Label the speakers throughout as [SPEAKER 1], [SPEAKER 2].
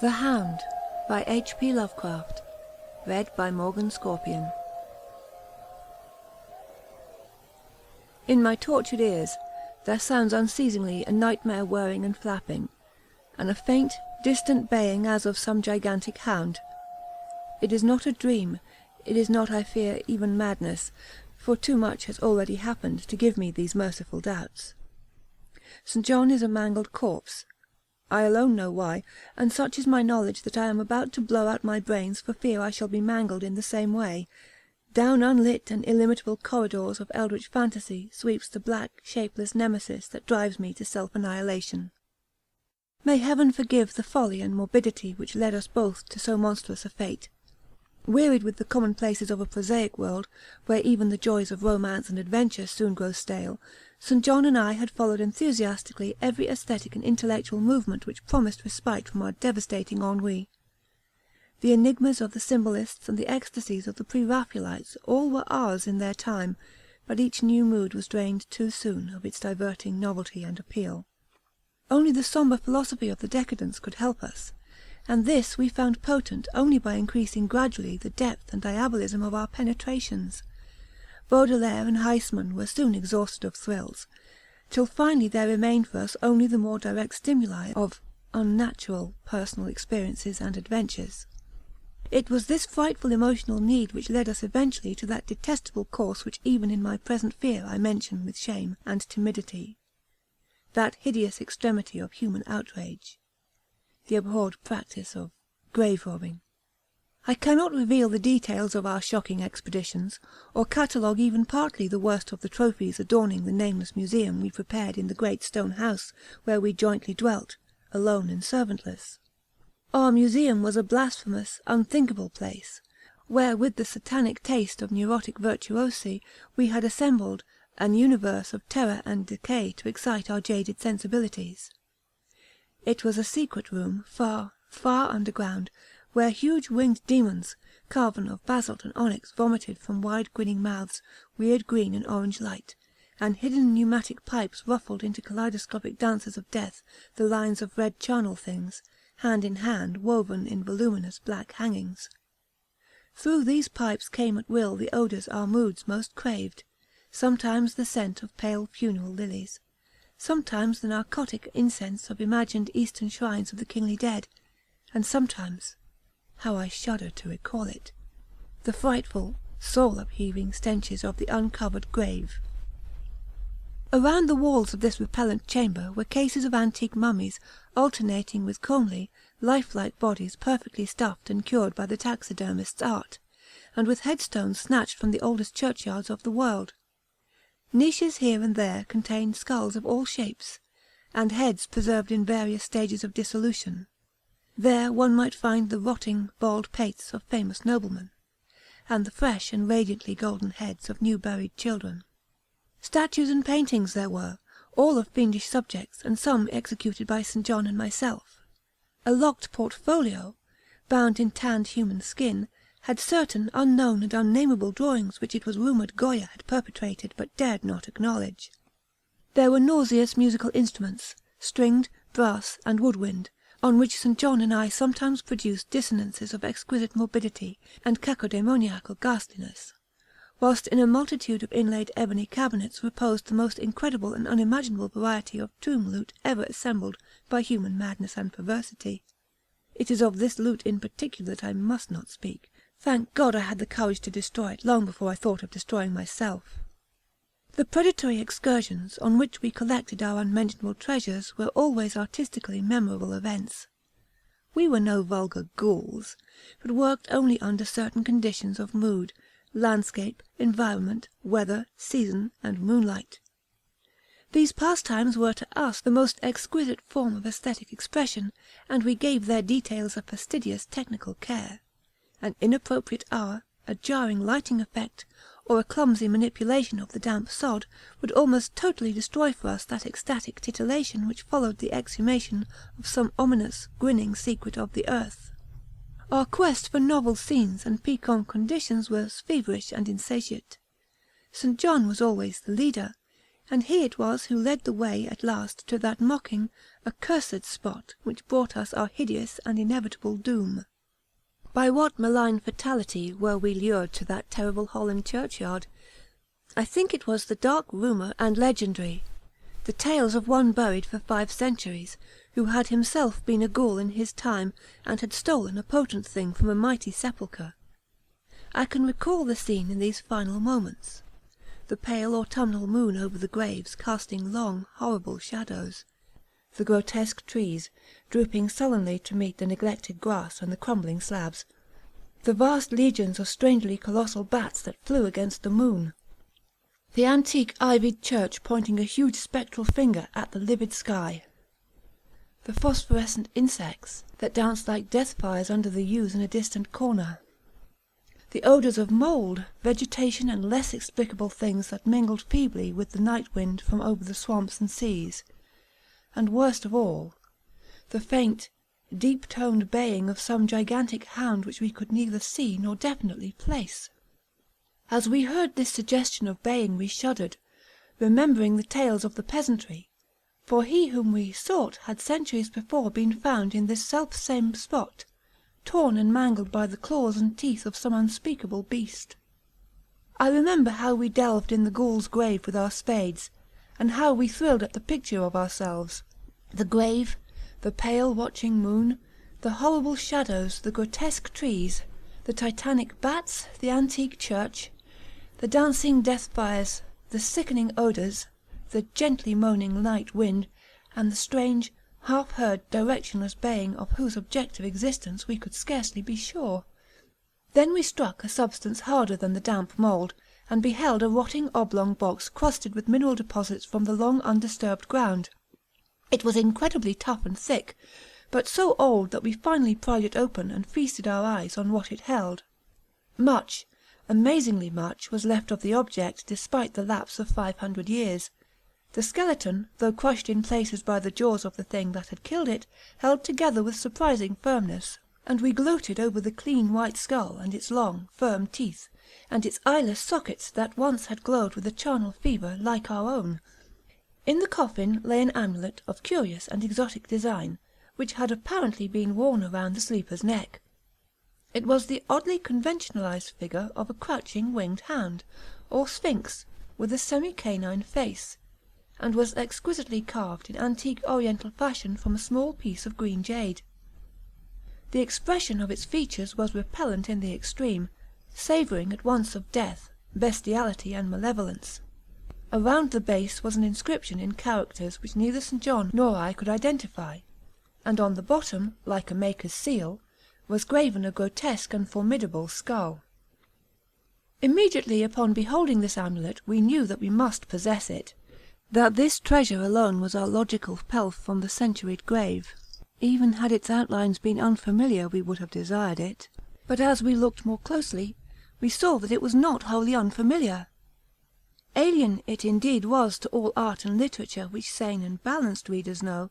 [SPEAKER 1] The Hound by H P Lovecraft. Read by Morgan Scorpion. In my tortured ears there sounds unceasingly a nightmare whirring and flapping, and a faint, distant baying as of some gigantic hound. It is not a dream, it is not, I fear, even madness, for too much has already happened to give me these merciful doubts. St. John is a mangled corpse. I alone know why, and such is my knowledge that I am about to blow out my brains for fear I shall be mangled in the same way. Down unlit and illimitable corridors of eldritch fantasy sweeps the black, shapeless nemesis that drives me to self-annihilation. May heaven forgive the folly and morbidity which led us both to so monstrous a fate. Wearied with the commonplaces of a prosaic world, where even the joys of romance and adventure soon grow stale, St. John and I had followed enthusiastically every aesthetic and intellectual movement which promised respite from our devastating ennui. The enigmas of the symbolists and the ecstasies of the pre-Raphaelites all were ours in their time, but each new mood was drained too soon of its diverting novelty and appeal. Only the sombre philosophy of the decadents could help us, and this we found potent only by increasing gradually the depth and diabolism of our penetrations. Baudelaire and Huysmans were soon exhausted of thrills, till finally there remained for us only the more direct stimuli of unnatural personal experiences and adventures. It was this frightful emotional need which led us eventually to that detestable course which even in my present fear I mention with shame and timidity, that hideous extremity of human outrage, the abhorred practice of grave-robbing. I cannot reveal the details of our shocking expeditions, or catalogue even partly the worst of the trophies adorning the nameless museum we prepared in the great stone house where we jointly dwelt, alone and servantless. Our museum was a blasphemous, unthinkable place, where with the satanic taste of neurotic virtuosi we had assembled an universe of terror and decay to excite our jaded sensibilities. It was a secret room, far, far underground, where huge winged demons, carven of basalt and onyx, vomited from wide grinning mouths weird green and orange light, and hidden pneumatic pipes ruffled into kaleidoscopic dances of death the lines of red charnel things, hand in hand, woven in voluminous black hangings. Through these pipes came at will the odours our moods most craved, sometimes the scent of pale funeral lilies, sometimes the narcotic incense of imagined eastern shrines of the kingly dead, and sometimes, how I shudder to recall it, the frightful, soul-upheaving stenches of the uncovered grave. Around the walls of this repellent chamber were cases of antique mummies, alternating with comely, lifelike bodies perfectly stuffed and cured by the taxidermist's art, and with headstones snatched from the oldest churchyards of the world. Niches here and there contained skulls of all shapes, and heads preserved in various stages of dissolution. There one might find the rotting, bald pates of famous noblemen, and the fresh and radiantly golden heads of new-buried children. Statues and paintings there were, all of fiendish subjects, and some executed by St. John and myself. A locked portfolio, bound in tanned human skin, had certain unknown and unnameable drawings which it was rumoured Goya had perpetrated but dared not acknowledge. There were nauseous musical instruments, stringed, brass, and woodwind, on which St. John and I sometimes produced dissonances of exquisite morbidity and cacodemoniacal ghastliness, whilst in a multitude of inlaid ebony cabinets reposed the most incredible and unimaginable variety of tomb loot ever assembled by human madness and perversity. It is of this loot in particular that I must not speak. Thank God I had the courage to destroy it long before I thought of destroying myself. The predatory excursions on which we collected our unmentionable treasures were always artistically memorable events. We were no vulgar ghouls, but worked only under certain conditions of mood, landscape, environment, weather, season, and moonlight. These pastimes were to us the most exquisite form of aesthetic expression, and we gave their details a fastidious technical care. An inappropriate hour, a jarring lighting effect, or a clumsy manipulation of the damp sod would almost totally destroy for us that ecstatic titillation which followed the exhumation of some ominous, grinning secret of the earth. Our quest for novel scenes and piquant conditions was feverish and insatiate. St. John was always the leader. and he it was who led the way at last to that mocking, accursed spot which brought us our hideous and inevitable doom. By what malign fatality were we lured to that terrible hole in churchyard? I think it was the dark rumour and legendary, the tales of one buried for 5 centuries, who had himself been a ghoul in his time and had stolen a potent thing from a mighty sepulchre. I can recall the scene in these final moments. The pale autumnal moon over the graves casting long, horrible shadows. The grotesque trees, drooping sullenly to meet the neglected grass and the crumbling slabs. The vast legions of strangely colossal bats that flew against the moon. The antique ivied church pointing a huge spectral finger at the livid sky. The phosphorescent insects that danced like death fires under the yews in a distant corner. The odours of mould, vegetation and less explicable things that mingled feebly with the night wind from over the swamps and seas. And worst of all, the faint, deep-toned baying of some gigantic hound which we could neither see nor definitely place. As we heard this suggestion of baying we shuddered, remembering the tales of the peasantry, for he whom we sought had centuries before been found in this self-same spot, torn and mangled by the claws and teeth of some unspeakable beast. I remember how we delved in the ghoul's grave with our spades, and how we thrilled at the picture of ourselves, the grave, the pale watching moon, the horrible shadows, the grotesque trees, the titanic bats, the antique church, the dancing death fires, the sickening odours, the gently moaning night wind, and the strange, half-heard, directionless baying of whose objective existence we could scarcely be sure. Then we struck a substance harder than the damp mould, and beheld a rotting oblong box crusted with mineral deposits from the long undisturbed ground. It was incredibly tough and thick, but so old that we finally pried it open and feasted our eyes on what it held. Much, amazingly much, was left of the object despite the lapse of 500 years. The skeleton, though crushed in places by the jaws of the thing that had killed it, held together with surprising firmness, and we gloated over the clean white skull and its long, firm teeth, and its eyeless sockets that once had glowed with a charnel fever like our own. In the coffin lay an amulet of curious and exotic design, which had apparently been worn around the sleeper's neck. It was the oddly conventionalized figure of a crouching winged hound, or sphinx, with a semi-canine face, and was exquisitely carved in antique oriental fashion from a small piece of green jade. The expression of its features was repellent in the extreme, savouring at once of death, bestiality and malevolence. Around the base was an inscription in characters which neither St. John nor I could identify, and on the bottom, like a maker's seal, was graven a grotesque and formidable skull. Immediately upon beholding this amulet we knew that we must possess it, that this treasure alone was our logical pelf from the centuried grave. Even had its outlines been unfamiliar we would have desired it, but as we looked more closely, we saw that it was not wholly unfamiliar. Alien it indeed was to all art and literature which sane and balanced readers know,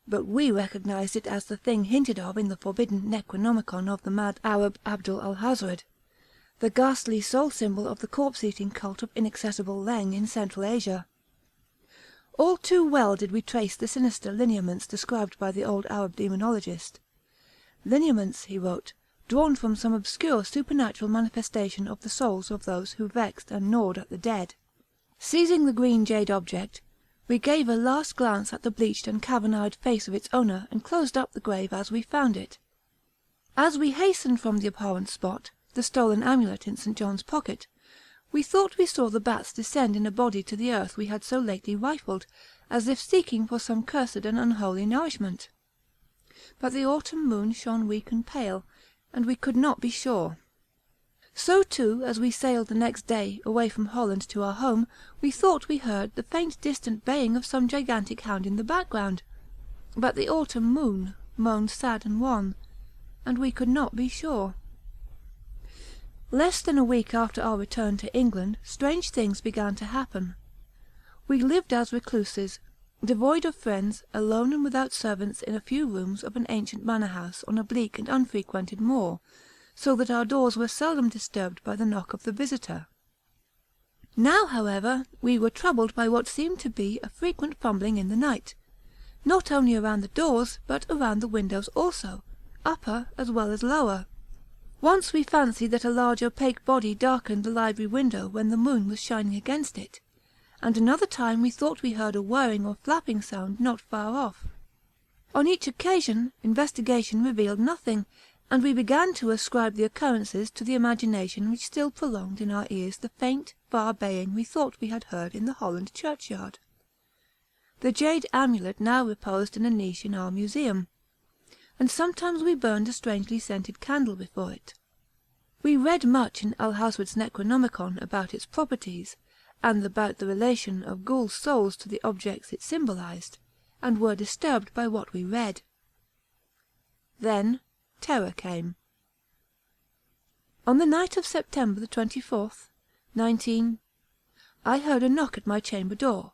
[SPEAKER 1] but we recognized it as the thing hinted of in the forbidden Necronomicon of the mad Arab Abdul al-Hazred, the ghastly sole symbol of the corpse-eating cult of inaccessible Leng in Central Asia. All too well did we trace the sinister lineaments described by the old Arab demonologist. Lineaments, he wrote, drawn from some obscure supernatural manifestation of the souls of those who vexed and gnawed at the dead. Seizing the green jade object, we gave a last glance at the bleached and cavern-eyed face of its owner and closed up the grave as we found it. As we hastened from the abhorrent spot, the stolen amulet in St. John's pocket, we thought we saw the bats descend in a body to the earth we had so lately rifled, as if seeking for some cursed and unholy nourishment. But the autumn moon shone weak and pale, and we could not be sure. So too, as we sailed the next day away from Holland to our home, we thought we heard the faint distant baying of some gigantic hound in the background, but the autumn moon moaned sad and wan, and we could not be sure. Less than a week after our return to England, strange things began to happen. We lived as recluses, devoid of friends, alone and without servants in a few rooms of an ancient manor-house on a bleak and unfrequented moor, so that our doors were seldom disturbed by the knock of the visitor. Now, however, we were troubled by what seemed to be a frequent fumbling in the night, not only around the doors, but around the windows also, upper as well as lower. Once we fancied that a large opaque body darkened the library window when the moon was shining against it, and another time we thought we heard a whirring or flapping sound not far off. On each occasion investigation revealed nothing, and we began to ascribe the occurrences to the imagination which still prolonged in our ears the faint, far baying we thought we had heard in the Holland churchyard. The jade amulet now reposed in a niche in our museum, and sometimes we burned a strangely scented candle before it. We read much in Alhauswit's Necronomicon about its properties, and about the relation of ghouls' souls to the objects it symbolized, and were disturbed by what we read. Then terror came. On the night of September the 24th, I heard a knock at my chamber door.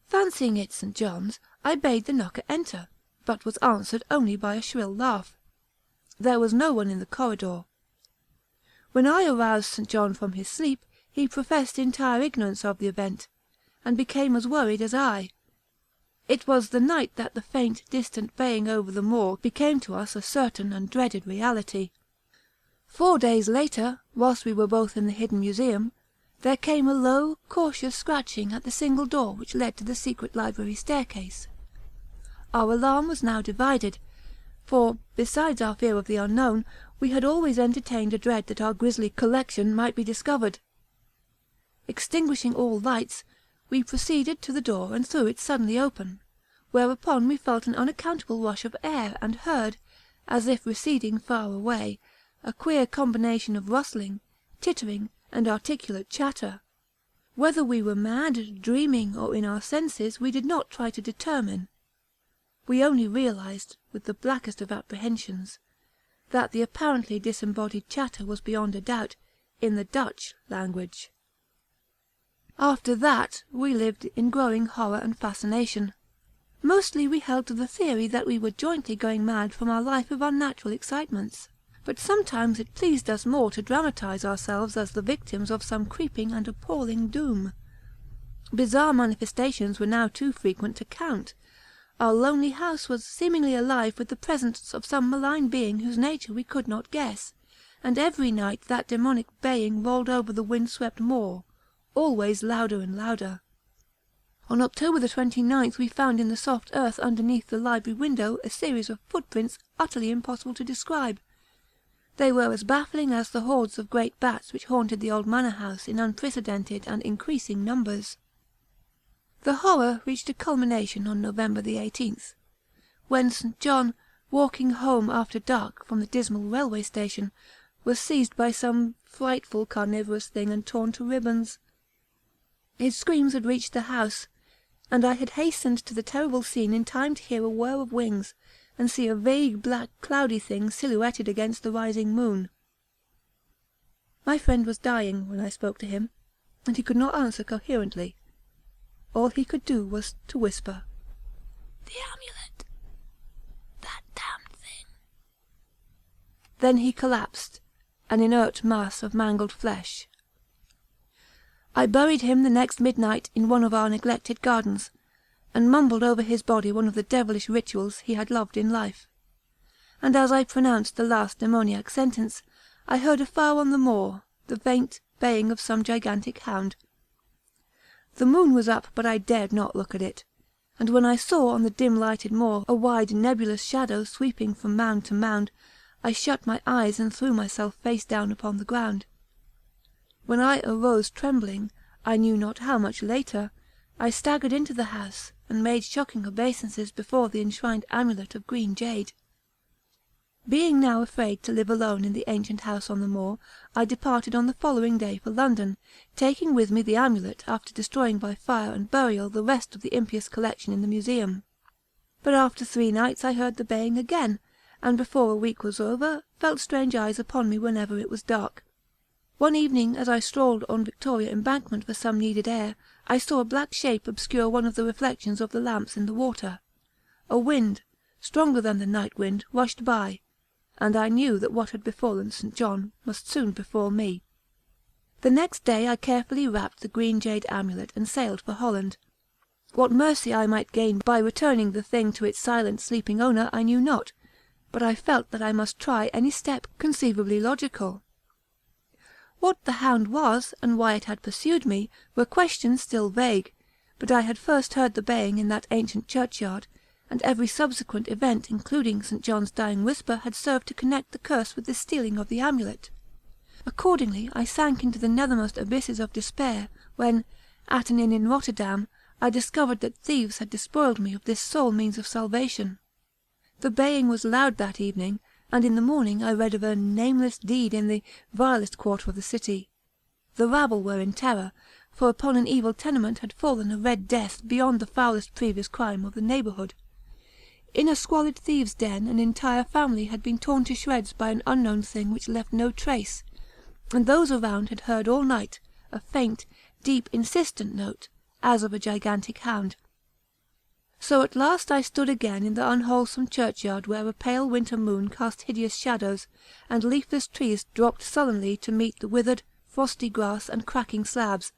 [SPEAKER 1] Fancying it St. John's, I bade the knocker enter, but was answered only by a shrill laugh. There was no one in the corridor. When I aroused St. John from his sleep, he professed entire ignorance of the event, and became as worried as I. It was the night that the faint, distant baying over the moor became to us a certain and dreaded reality. 4 days later, whilst we were both in the hidden museum, there came a low, cautious scratching at the single door which led to the secret library staircase. Our alarm was now divided, for, besides our fear of the unknown, we had always entertained a dread that our grisly collection might be discovered. Extinguishing all lights, we proceeded to the door and threw it suddenly open, whereupon we felt an unaccountable rush of air and heard, as if receding far away, a queer combination of rustling, tittering, and articulate chatter. Whether we were mad, dreaming, or in our senses, we did not try to determine. We only realized, with the blackest of apprehensions, that the apparently disembodied chatter was beyond a doubt in the Dutch language. After that, we lived in growing horror and fascination. Mostly we held to the theory that we were jointly going mad from our life of unnatural excitements, but sometimes it pleased us more to dramatize ourselves as the victims of some creeping and appalling doom. Bizarre manifestations were now too frequent to count. Our lonely house was seemingly alive with the presence of some malign being whose nature we could not guess, and every night that demonic baying rolled over the wind-swept moor, always louder and louder. On October the 29th we found in the soft earth underneath the library window a series of footprints utterly impossible to describe. They were as baffling as the hordes of great bats which haunted the old manor house in unprecedented and increasing numbers. The horror reached a culmination on November the 18th, when St. John, walking home after dark from the dismal railway station, was seized by some frightful carnivorous thing and torn to ribbons. His screams had reached the house, and I had hastened to the terrible scene in time to hear a whir of wings, and see a vague black cloudy thing silhouetted against the rising moon. My friend was dying when I spoke to him, and he could not answer coherently. All he could do was to whisper, "The amulet! That damned thing!" Then he collapsed, an inert mass of mangled flesh. I buried him the next midnight in one of our neglected gardens, and mumbled over his body one of the devilish rituals he had loved in life. And as I pronounced the last demoniac sentence, I heard afar on the moor the faint baying of some gigantic hound. The moon was up, but I dared not look at it, and when I saw on the dim-lighted moor a wide nebulous shadow sweeping from mound to mound, I shut my eyes and threw myself face down upon the ground. When I arose trembling, I knew not how much later, I staggered into the house, and made shocking obeisances before the enshrined amulet of green jade. Being now afraid to live alone in the ancient house on the moor, I departed on the following day for London, taking with me the amulet after destroying by fire and burial the rest of the impious collection in the museum. But after 3 nights I heard the baying again, and before a week was over, felt strange eyes upon me whenever it was dark. One evening, as I strolled on Victoria Embankment for some needed air, I saw a black shape obscure one of the reflections of the lamps in the water. A wind, stronger than the night wind, rushed by, and I knew that what had befallen St. John must soon befall me. The next day I carefully wrapped the green jade amulet and sailed for Holland. What mercy I might gain by returning the thing to its silent sleeping owner I knew not, but I felt that I must try any step conceivably logical. What the hound was, and why it had pursued me, were questions still vague, but I had first heard the baying in that ancient churchyard, and every subsequent event, including St. John's dying whisper, had served to connect the curse with the stealing of the amulet. Accordingly I sank into the nethermost abysses of despair, when, at an inn in Rotterdam, I discovered that thieves had despoiled me of this sole means of salvation. The baying was loud that evening, and in the morning I read of a nameless deed in the vilest quarter of the city. The rabble were in terror, for upon an evil tenement had fallen a red death beyond the foulest previous crime of the neighbourhood. In a squalid thieves' den an entire family had been torn to shreds by an unknown thing which left no trace, and those around had heard all night a faint, deep, insistent note, as of a gigantic hound. So at last I stood again in the unwholesome churchyard where a pale winter moon cast hideous shadows, and leafless trees dropped sullenly to meet the withered, frosty grass and cracking slabs,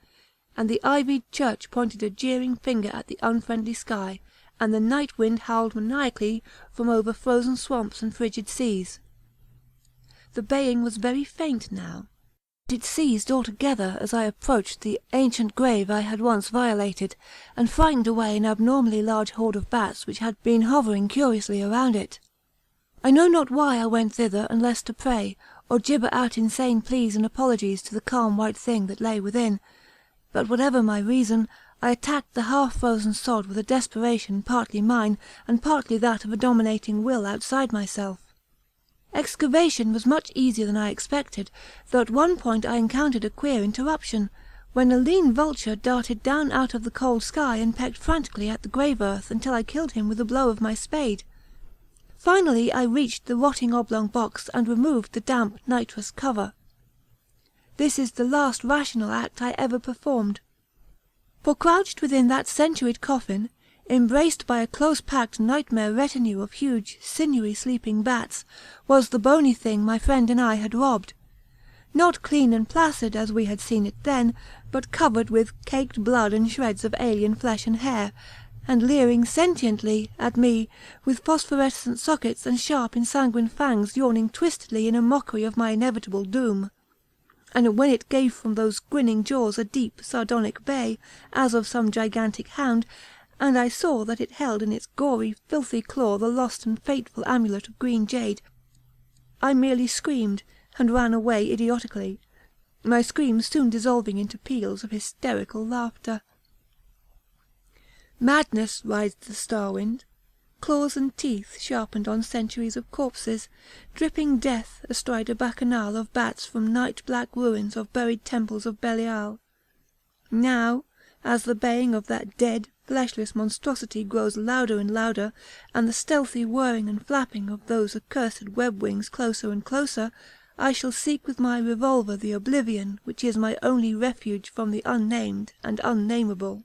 [SPEAKER 1] and the ivied church pointed a jeering finger at the unfriendly sky, and the night wind howled maniacally from over frozen swamps and frigid seas. The baying was very faint now. It ceased altogether as I approached the ancient grave I had once violated, and frightened away an abnormally large horde of bats which had been hovering curiously around it. I know not why I went thither unless to pray, or gibber out insane pleas and apologies to the calm white thing that lay within, but whatever my reason, I attacked the half-frozen sod with a desperation partly mine and partly that of a dominating will outside myself. Excavation was much easier than I expected, though at one point I encountered a queer interruption, when a lean vulture darted down out of the cold sky and pecked frantically at the grave earth until I killed him with a blow of my spade. Finally I reached the rotting oblong box and removed the damp nitrous cover. This is the last rational act I ever performed. For crouched within that centuried coffin, embraced by a close-packed nightmare retinue of huge, sinewy sleeping bats, was the bony thing my friend and I had robbed. Not clean and placid as we had seen it then, but covered with caked blood and shreds of alien flesh and hair, and leering sentiently at me, with phosphorescent sockets and sharp ensanguined fangs yawning twistedly in a mockery of my inevitable doom. And when it gave from those grinning jaws a deep, sardonic bay, as of some gigantic hound, and I saw that it held in its gory, filthy claw the lost and fateful amulet of green jade, I merely screamed, and ran away idiotically, my screams soon dissolving into peals of hysterical laughter. Madness rides the star-wind, claws and teeth sharpened on centuries of corpses, dripping death astride a bacchanal of bats from night-black ruins of buried temples of Belial. Now, as the baying of that dead, fleshless monstrosity grows louder and louder, and the stealthy whirring and flapping of those accursed web-wings closer and closer, I shall seek with my revolver the oblivion which is my only refuge from the unnamed and unnameable.